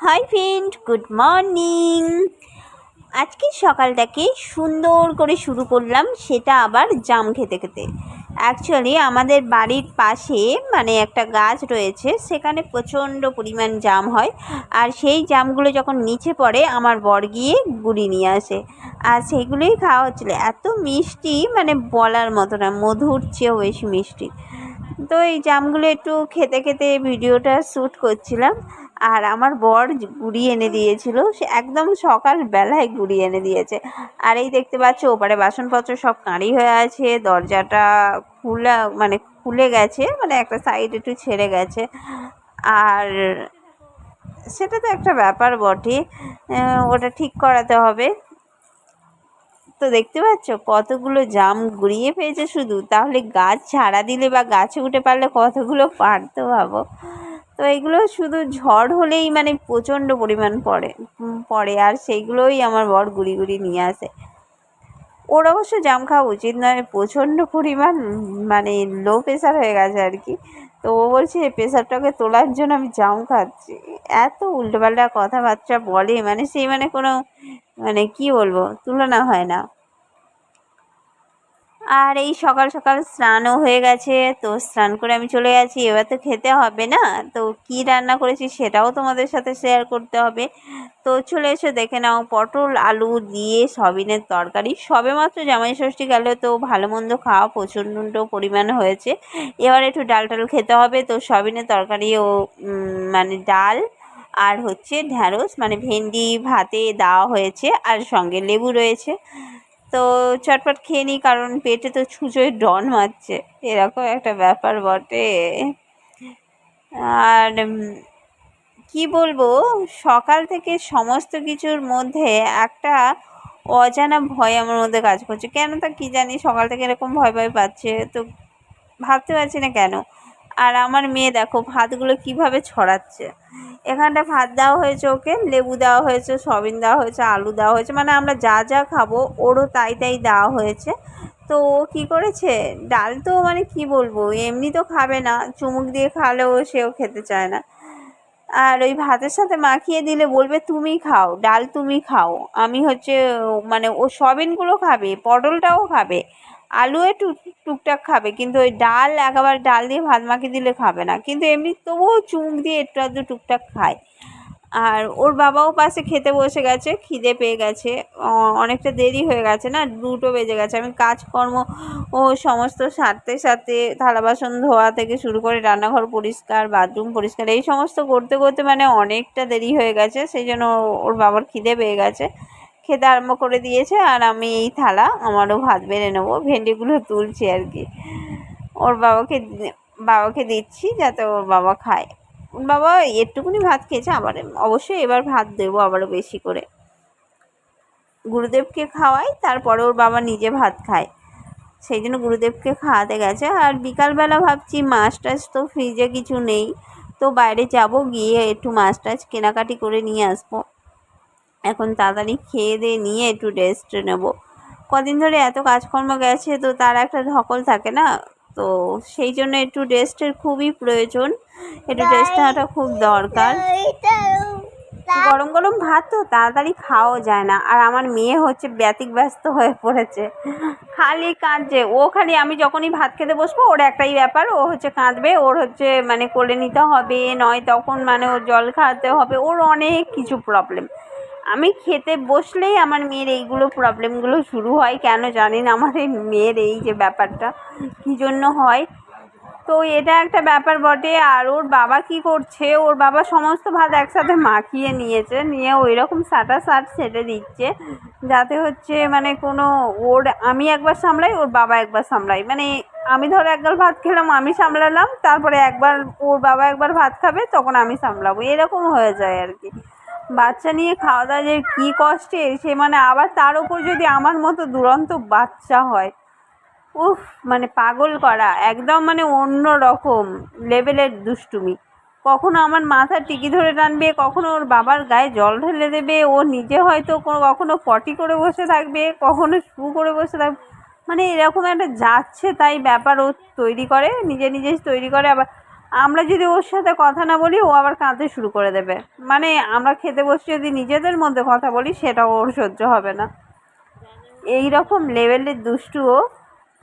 Hi friend, good morning. আজকে সকালটাকে সুন্দর করে শুরু করলাম, সেটা আবার জাম খেতে খেতে। অ্যাকচুয়ালি আমাদের বাড়ির পাশে একটা গাছ রয়েছে, সেখানে প্রচণ্ড পরিমাণ জাম হয়। আর সেই জামগুলো যখন নিচে পড়ে আমার বর গিয়ে গুড়ি নিয়ে আসে, আর সেইগুলোই খাওয়া হচ্ছিলো। এত মিষ্টি, বলার মতো না, মধুর চেয়েও বেশি মিষ্টি। তো এই জামগুলো একটু খেতে খেতে ভিডিওটা শ্যুট করছিলাম। আর আমার বর গুড়ি এনে দিয়েছিল, সে একদম সকালবেলায় গুড়ি এনে দিয়েছে। আর এই দেখতে পাচ্ছ ওপারে বাসনপত্র সব কাঁড়ি হয়ে আছে, দরজাটা খুলে গেছে, একটা সাইড একটু ছেড়ে গেছে। আর সেটা তো একটা ব্যাপার বটে, ওটা ঠিক করাতে হবে। তো দেখতে পাচ্ছ কতগুলো জাম গুড়িয়ে পেয়েছে শুধু, তাহলে গাছ ছাড়া দিলে বা গাছে উঠে পারলে কতগুলো পারতো ভাবো। তো এগুলো শুধু ঝড় হলেই প্রচণ্ড পরিমাণ পড়ে, আর সেইগুলোই আমার বর গুড়ি গুড়ি নিয়ে আসে। ওর অবশ্য জাম খাওয়া উচিত নয়, প্রচণ্ড পরিমাণ লো প্রেশার হয়ে গেছে আর কি। তো ও বলছে প্রেশারটাকে তোলার জন্য আমি জাম খাচ্ছি। এত উল্টোপাল্টা কথাবার্তা বলে, সেই কোনো কি বলবো, তুলনা হয় না। আর এই সকাল সকাল স্নানও হয়ে গেছে, তো স্নান করে আমি চলে গেছি। এবার তো খেতে হবে না, তো কি রান্না করেছি সেটাও তোমাদের সাথে শেয়ার করতে হবে। তো চলে এসে দেখে নাও, পটল আলু দিয়ে সয়াবিনের তরকারি। সবেমাত্র জামাই ষষ্ঠী গেল, তো ভালো মন্দ খাওয়া প্রচণ্ড পরিমাণে হয়েছে। এবার একটু ডাল টাল খেতে হবে, তো সয়াবিনের তরকারি ও ডাল আর হচ্ছে ঢ্যাঁড়স ভেন্ডি ভাতে দেওয়া হয়েছে, আর সঙ্গে লেবু রয়েছে। তো চটপট খেয়ে নিই, কারণ পেটে তো ছুঁচোয় ডন মারছে, এরকম একটা ব্যাপার বটে। আর কি বলবো, সকাল থেকে সমস্ত কিছুর মধ্যে একটা অজানা ভয় আমার মধ্যে কাজ করছে। কেন তা কি জানি, সকাল থেকে এরকম ভয় ভয় পাচ্ছে, তো ভাবতে পারছি না কেন। আর আমার মেয়ে দেখো ভাতগুলো কিভাবে ছড়াচ্ছে। এখানটা ভাত দেওয়া হয়েছে ওকে, লেবু দেওয়া হয়েছে, সয়াবিন দেওয়া হয়েছে, আলু দেওয়া হয়েছে, আমরা যা যা খাবো ওরও তাই তাই দেওয়া হয়েছে। তো ও কী করেছে, ডাল তো কি বলবো, এমনি তো খাবে না, চুমুক দিয়ে খালেও সেও খেতে চায় না। আর ওই ভাতের সাথে মাখিয়ে দিলে বলবে তুমি খাও, ডাল তুমি খাও। আমি হচ্ছে ও সয়াবিনগুলো খাবে, পটলটাও খাবে, আলু একটু টুকটাক খাবে, কিন্তু ওই ডাল একেবারে ডাল দিয়ে ভাত মাখিয়ে দিলে খাবে না। কিন্তু এমনি তবুও চুমুক দিয়ে একটু আধটু টুকটাক খায়। আর ওর বাবাও পাশে খেতে বসে গেছে, খিদে পেয়ে গেছে। অনেকটা দেরি হয়ে গেছে না, 2টো বেজে গেছে। আমি কাজকর্ম ও সমস্ত সারতে সারতে থালা বাসন ধোয়া থেকে শুরু করে রান্নাঘর পরিষ্কার, বাথরুম পরিষ্কার, এই সমস্ত করতে করতে অনেকটা দেরি হয়ে গেছে। সেই জন্য ওর বাবার খিদে পেয়ে গেছে, খেতে আরম্ভ করে দিয়েছে। আর আমি এই থালা আমারও ভাত বেড়ে নেবো, ভেন্ডিগুলো তুলছি আর কি। ওর বাবাকে দিচ্ছি যাতে ওর বাবা খায়। বাবা একটুকুনি ভাত খেয়েছে, আবার অবশ্যই এবার ভাত দেবো আবারও বেশি করে। গুরুদেবকে খাওয়াই, তারপরে ওর বাবা নিজে ভাত খায়, সেই জন্য গুরুদেবকে খাওয়াতে গেছে। আর বিকালবেলা ভাবছি মাছ টাছ তো ফ্রিজে কিছু নেই, তো বাইরে যাব, গিয়ে একটু মাছ টাছ কেনাকাটি করে নিয়ে আসবো। এখন তাড়াতাড়ি খেয়ে দিয়ে নিয়ে একটু রেস্ট নেব। কদিন ধরে এত কাজকর্ম গেছে, তো তার একটা ধকল থাকে না, তো সেই জন্য একটু রেস্টের খুবই প্রয়োজন, একটু রেস্ট নেওয়াটা খুব দরকার। গরম গরম ভাত তো তাড়াতাড়ি খাওয়া যায় না। আর আমার মেয়ে হচ্ছে ব্যতিব্যস্ত হয়ে পড়েছে, খালি কাঁদছে ও। খালি আমি যখনই ভাত খেতে বসবো ওর একটাই ব্যাপার, ও হচ্ছে কাঁদবে, ওর হচ্ছে কোলে নিতে হবে, নয় তখন ওর জল খাওয়াতে হবে, ওর অনেক কিছু প্রবলেম। আমি খেতে বসলেই আমার মেয়ের এইগুলো প্রবলেমগুলো শুরু হয়, কেন জানি না আমার এই মেয়ের এই যে ব্যাপারটা কী জন্য হয়। তো এটা একটা ব্যাপার বটে। আর ওর বাবা কি করছে, ওর বাবা সমস্ত ভাত একসাথে মাখিয়ে নিয়েছে, নিয়ে ওই রকম সাট সেটে দিচ্ছে, যাতে হচ্ছে কোনো ওর আমি একবার সামলাই, ওর বাবা একবার সামলাই। আমি ধরো একবার ভাত খেলাম, আমি সামলালাম, তারপরে একবার ওর বাবা একবার ভাত খাবে, তখন আমি সামলাবো, এরকম হয়ে যায় আর কি। বাচ্চা নিয়ে খাওয়া দাওয়া যে কী কষ্টে, সে আবার তার উপর যদি আমার মতো দুরন্ত বাচ্চা হয়, উফ, পাগল করা একদম, অন্য রকম লেভেলের দুষ্টুমি। কখনো আমার মাথা টিকি ধরে টানবে, কখনো ওর বাবার গায়ে জল ঢেলে দেবে, ও নিজে হয়তো কখনো পটি করে বসে থাকবে, কখনো শু করে বসে থাকবে, এরকম একটা যাচ্ছে তাই ব্যাপার ও তৈরি করে, নিজে নিজেই তৈরি করে। আবার আমরা যদি ওর সাথে কথা না বলি ও আবার কাঁদতে শুরু করে দেবে। মানে আমরা খেতে বসে যদি নিজেদের মধ্যে কথা বলি সেটা ওর সহ্য হবে না, এই রকম লেভেলের দুষ্টু ও।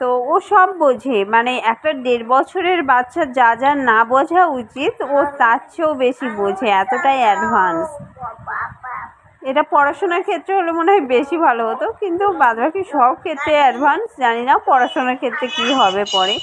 তো ও সব বোঝে, মানে একটা 1.5 বছরের বাচ্চা যা যা না বোঝা উচিত ও তার চেয়েও বেশি বোঝে, এতটাই অ্যাডভান্স। এটা পড়াশোনার ক্ষেত্রে হলে মনে হয় বেশি ভালো হতো, কিন্তু বাদবাকি সব ক্ষেত্রে অ্যাডভান্স। জানি না পড়াশোনার ক্ষেত্রে কি হবে পরে।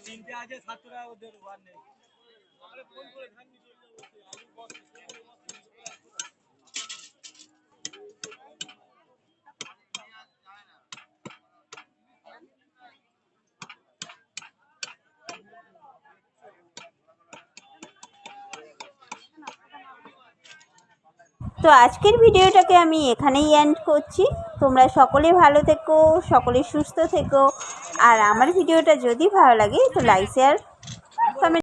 তিনটে আছে ছাত্ররা ওদের ওয়ার নেই। তো আজকের ভিডিওটাকে আমি এখানেই এন্ড করছি। তোমরা সকলে ভালো থেকো, সকলে সুস্থ থেকো। আর আমার ভিডিওটা যদি ভালো লাগে তো লাইক শেয়ার কমেন্ট